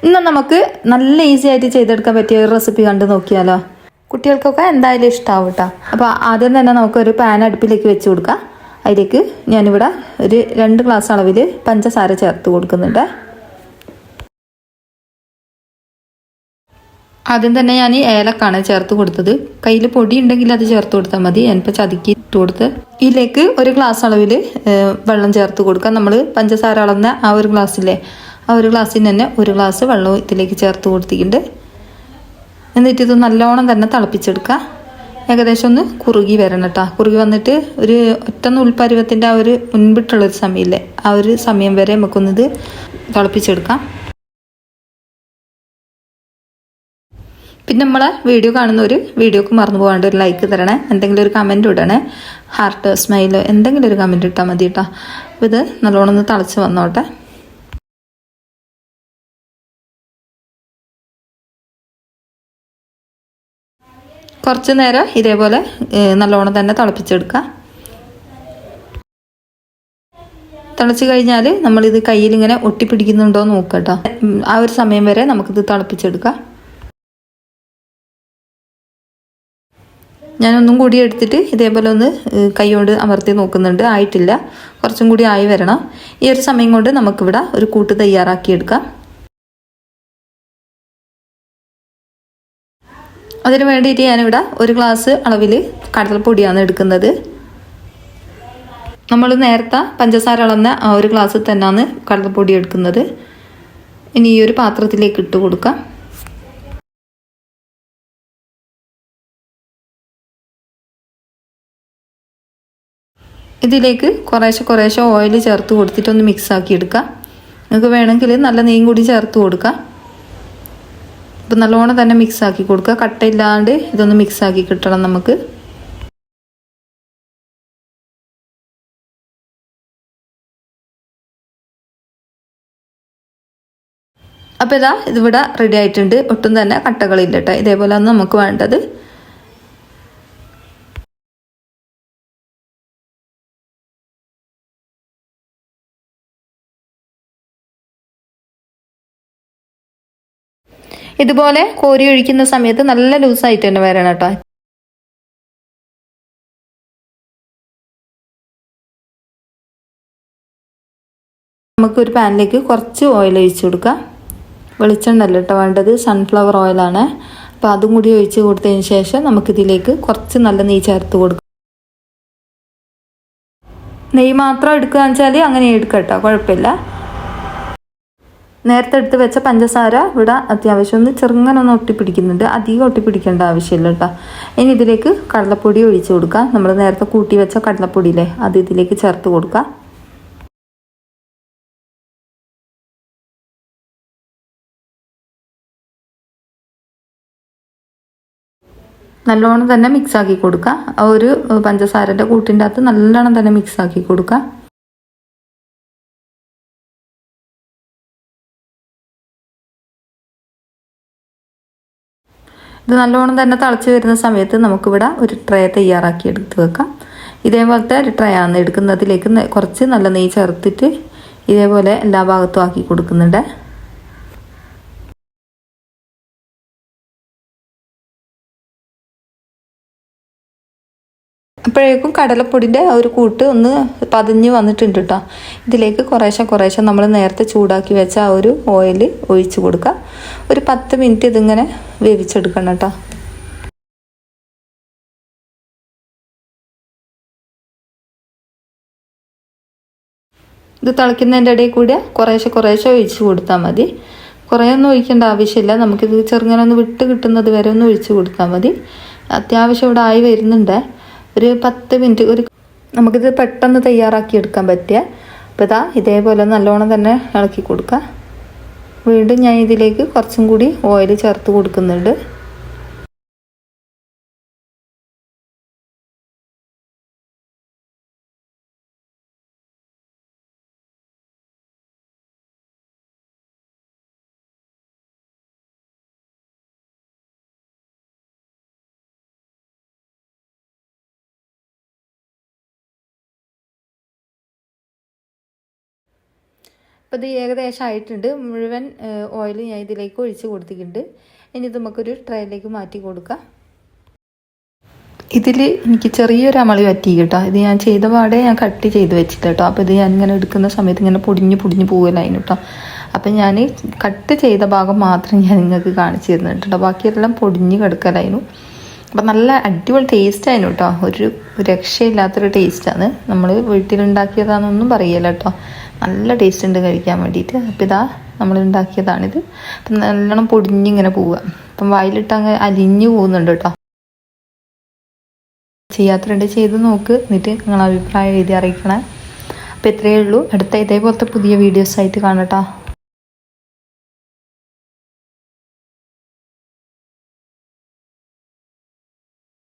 ഇന്ന് നമുക്ക് നല്ല ഈസി ആയിട്ട് ചെയ്തെടുക്കാൻ പറ്റിയ ഒരു റെസിപ്പി കണ്ട് നോക്കിയാലോ. കുട്ടികൾക്കൊക്കെ എന്തായാലും ഇഷ്ടമാവും കേട്ടോ. അപ്പോൾ ആദ്യം തന്നെ നമുക്കൊരു പാൻ അടുപ്പിലേക്ക് വെച്ച് കൊടുക്കാം. അതിലേക്ക് ഞാനിവിടെ ഒരു 2 ഗ്ലാസ് അളവിൽ പഞ്ചസാര ചേർത്ത് കൊടുക്കുന്നുണ്ട്. ആദ്യം തന്നെ ഞാൻ ഏലക്കാണ് ചേർത്ത് കൊടുത്തത്. കയ്യിൽ പൊടി ഉണ്ടെങ്കിൽ അത് ചേർത്ത് കൊടുത്താൽ മതി. ഞാനിപ്പോൾ ചതുക്കി ഇട്ട് കൊടുത്ത് ഇതിലേക്ക് 1 ഗ്ലാസ് അളവിൽ വെള്ളം ചേർത്ത് കൊടുക്കാം. നമ്മൾ പഞ്ചസാര അളന്ന ആ ഒരു ഗ്ലാസ്സിലെ ആ ഒരു ഗ്ലാസ്സിന് തന്നെ 1 ഗ്ലാസ് വെള്ളം ഇതിലേക്ക് ചേർത്ത് കൊടുത്തിട്ടുണ്ട്. എന്നിട്ട് ഇത് നല്ലോണം തന്നെ തിളപ്പിച്ചെടുക്കുക. ഏകദേശം ഒന്ന് കുറുകി വരണം കേട്ടോ. കുറുകി വന്നിട്ട് ഒരു ഒറ്റ നൂൽപ്പരുവത്തിൻ്റെ ആ ഒരു മുൻപിട്ടുള്ളൊരു സമയമില്ലേ, ആ ഒരു സമയം വരെ നമുക്കൊന്നിത് തിളപ്പിച്ചെടുക്കാം. പിന്നെ നമ്മളെ വീഡിയോ കാണുന്നവർ വീഡിയോക്ക് മറന്നു പോകാണ്ട് ഒരു ലൈക്ക് തരണേ, എന്തെങ്കിലും ഒരു കമൻറ്റ് ഇടണേ, ഹാർട്ട് സ്മൈലോ എന്തെങ്കിലും ഒരു കമൻറ്റ് ഇട്ടാൽ മതി കേട്ടോ. അപ്പോൾ ഇത് നല്ലോണം ഒന്ന് തിളച്ച് വന്നോട്ടെ. കുറച്ച് നേരം ഇതേപോലെ നല്ലോണം തന്നെ തിളപ്പിച്ചെടുക്കുക. തിളച്ച് കഴിഞ്ഞാൽ നമ്മളിത് കയ്യിൽ ഇങ്ങനെ ഒട്ടിപ്പിടിക്കുന്നുണ്ടോ എന്ന് നോക്കുക കേട്ടോ. ആ ഒരു സമയം വരെ നമുക്കിത് തിളപ്പിച്ചെടുക്കാം. ഞാനൊന്നും കൂടി എടുത്തിട്ട് ഇതേപോലെ ഒന്ന് കൈ കൊണ്ട് അമർത്തി നോക്കുന്നുണ്ട്. ആയിട്ടില്ല, കുറച്ചും കൂടി ആയി വരണം. ഈ ഒരു സമയം കൊണ്ട് നമുക്കിവിടെ ഒരു കൂട്ട് തയ്യാറാക്കിയെടുക്കാം. അതിന് വേണ്ടിയിട്ട് ഞാനിവിടെ 1 ഗ്ലാസ് അളവിൽ കടലപ്പൊടിയാണ് എടുക്കുന്നത്. നമ്മൾ നേരത്തെ പഞ്ചസാര അളന്ന ആ ഒരു ഗ്ലാസ്സിൽ തന്നെയാണ് കടലപ്പൊടി എടുക്കുന്നത്. ഇനി ഈ ഒരു പാത്രത്തിലേക്ക് ഇട്ട് കൊടുക്കാം. ഇതിലേക്ക് കുറേശ്ശെ ഓയിൽ ചേർത്ത് കൊടുത്തിട്ടൊന്ന് മിക്സ് ആക്കി എടുക്കാം. നിങ്ങൾക്ക് വേണമെങ്കിൽ നല്ല നെയ്യും കൂടി ചേർത്ത് കൊടുക്കാം. ഇപ്പം നല്ലോണം തന്നെ മിക്സ് ആക്കി കൊടുക്കുക. കട്ടയില്ലാണ്ട് ഇതൊന്ന് മിക്സ് ആക്കി കിട്ടണം നമുക്ക്. അപ്പോൾ ഇതാ ഇതിവിടെ റെഡി ആയിട്ടുണ്ട്. ഒട്ടും തന്നെ കട്ടകളില്ല കേട്ടോ. ഇതേപോലെയാണ് നമുക്ക് വേണ്ടത്. ഇതുപോലെ കോരി ഒഴിക്കുന്ന സമയത്ത് നല്ല ലൂസായിട്ട് തന്നെ വരണം കേട്ടോ. നമുക്കൊരു പാനിലേക്ക് കുറച്ച് ഓയിൽ ഒഴിച്ച് കൊടുക്കാം. വെളിച്ചെണ്ണ അല്ല കേട്ടോ വേണ്ടത്, സൺഫ്ലവർ ഓയിലാണ്. അപ്പോൾ അതും കൂടി ഒഴിച്ച് കൊടുത്തതിന് ശേഷം നമുക്കിതിലേക്ക് കുറച്ച് നല്ല നെയ്യ് ചേർത്ത് കൊടുക്കാം. നെയ്യ് മാത്രം എടുക്കുകയെന്ന് വെച്ചാൽ അങ്ങനെ എടുക്കാം കേട്ടോ, കുഴപ്പമില്ല. നേരത്തെ എടുത്ത് വെച്ച പഞ്ചസാര ഇവിടെ അത്യാവശ്യം ഒന്ന് ചെറുങ്ങനെ ഒന്ന് ഒട്ടിപ്പിടിക്കുന്നുണ്ട്. അധികം ഒട്ടിപ്പിടിക്കേണ്ട ആവശ്യമില്ല കേട്ടോ. ഇനി ഇതിലേക്ക് കടലപ്പൊടി ഒഴിച്ച് കൊടുക്കാം. നമ്മൾ നേരത്തെ കൂട്ടി വെച്ച കടലപ്പൊടിയില്ലേ, അത് ഇതിലേക്ക് ചേർത്ത് കൊടുക്കാം. നല്ലോണം തന്നെ മിക്സ് ആക്കി കൊടുക്കുക. ആ ഒരു പഞ്ചസാരൻ്റെ കൂട്ടിൻ്റെ അകത്ത് നല്ലോണം തന്നെ മിക്സ് ആക്കി കൊടുക്കുക. ഇത് നല്ലോണം തന്നെ തിളച്ച് വരുന്ന സമയത്ത് നമുക്കിവിടെ ഒരു ട്രേ തയ്യാറാക്കി എടുത്ത് വെക്കാം. ഇതേപോലത്തെ ഒരു ട്രേ ആണ് എടുക്കുന്നതിലേക്ക് കുറച്ച് നല്ല നെയ്യ് ചേർത്തിട്ട് ഇതേപോലെ എല്ലാ ഭാഗത്തും ആക്കി കൊടുക്കുന്നുണ്ട്. അപ്പോഴേക്കും കടലപ്പൊടിൻ്റെ ഒരു കൂട്ട് ഒന്ന് പതഞ്ഞ് വന്നിട്ടുണ്ട് കേട്ടോ. ഇതിലേക്ക് കുറേശ്ശെ നമ്മൾ നേരത്തെ ചൂടാക്കി വെച്ച ആ ഒരു ഓയിൽ ഒഴിച്ച് കൊടുക്കുക. ഒരു 10 മിനിറ്റ് ഇതിങ്ങനെ വേവിച്ചെടുക്കണം കേട്ടോ. ഇത് തിളയ്ക്കുന്നതിൻ്റെ ഇടയിൽ കൂടി കുറേശ്ശെ ഒഴിച്ച് കൊടുത്താൽ മതി. കുറേ ഒന്നും ഒഴിക്കേണ്ട ആവശ്യമില്ല. നമുക്കിത് ചെറുങ്ങനെ ഒന്ന് വിട്ട് കിട്ടുന്നത് വരെ ഒന്ന് ഒഴിച്ച് കൊടുത്താൽ മതി. അത്യാവശ്യം ഇവിടെ ആയി വരുന്നുണ്ട്. ഒരു 10 മിനിറ്റ് നമുക്കിത് പെട്ടെന്ന് തയ്യാറാക്കി എടുക്കാൻ പറ്റിയ. അപ്പോൾ ഇതാ ഇതേപോലെ നല്ലോണം തന്നെ ഇളക്കി കൊടുക്കുക. വീണ്ടും ഞാൻ ഇതിലേക്ക് കുറച്ചും കൂടി ഓയിൽ ചേർത്ത് കൊടുക്കുന്നുണ്ട്. അപ്പോൾ ഇത് ഏകദേശം ആയിട്ടുണ്ട്. മുഴുവൻ ഓയിൽ ഞാൻ ഇതിലേക്ക് ഒഴിച്ച് കൊടുത്തിട്ടുണ്ട്. ഇനി ഇത് നമുക്കൊരു ട്രേയിലേക്ക് മാറ്റി കൊടുക്കാം. ഇതിൽ എനിക്ക് ചെറിയൊരു അമളി പറ്റി കേട്ടോ. ഇത് ഞാൻ ചെയ്ത പാടെ ഞാൻ കട്ട് ചെയ്ത് വെച്ചിട്ട് കേട്ടോ. അപ്പോൾ ഇത് ഞാൻ ഇങ്ങനെ എടുക്കുന്ന സമയത്ത് ഇങ്ങനെ പൊടിഞ്ഞ് പോകലായിരുന്നു കേട്ടോ. അപ്പം ഞാൻ കട്ട് ചെയ്ത ഭാഗം മാത്രം ഞാൻ നിങ്ങൾക്ക് കാണിച്ചു തരുന്നുണ്ട് കേട്ടോ. ബാക്കിയെല്ലാം പൊടിഞ്ഞ് കിടക്കലായിരുന്നു. അപ്പം നല്ല അടിപൊളി ടേസ്റ്റ് ആയിരുന്നു കേട്ടോ. ഒരു രക്ഷയില്ലാത്തൊരു ടേസ്റ്റാണ്. നമ്മൾ വീട്ടിലുണ്ടാക്കിയതാണെന്നൊന്നും പറയില്ല കേട്ടോ. നല്ല ടേസ്റ്റ് ഉണ്ട് കഴിക്കാൻ വേണ്ടിയിട്ട്. അപ്പം ഇതാ നമ്മൾ ഉണ്ടാക്കിയതാണിത്. അപ്പം നല്ലോണം പൊടിഞ്ഞിങ്ങനെ പോവുക. അപ്പം വായിലിട്ട് അങ്ങ് അലിഞ്ഞു പോകുന്നുണ്ട് കേട്ടോ. ചെയ്യാത്തതുണ്ട് ചെയ്ത് നോക്ക്. എന്നിട്ട് നിങ്ങളെ അഭിപ്രായം എഴുതി അറിയിക്കണേ. അപ്പോൾ ഇത്രയേ ഉള്ളൂ. അടുത്ത ഇതേപോലത്തെ പുതിയ വീഡിയോസായിട്ട് കാണട്ടോ.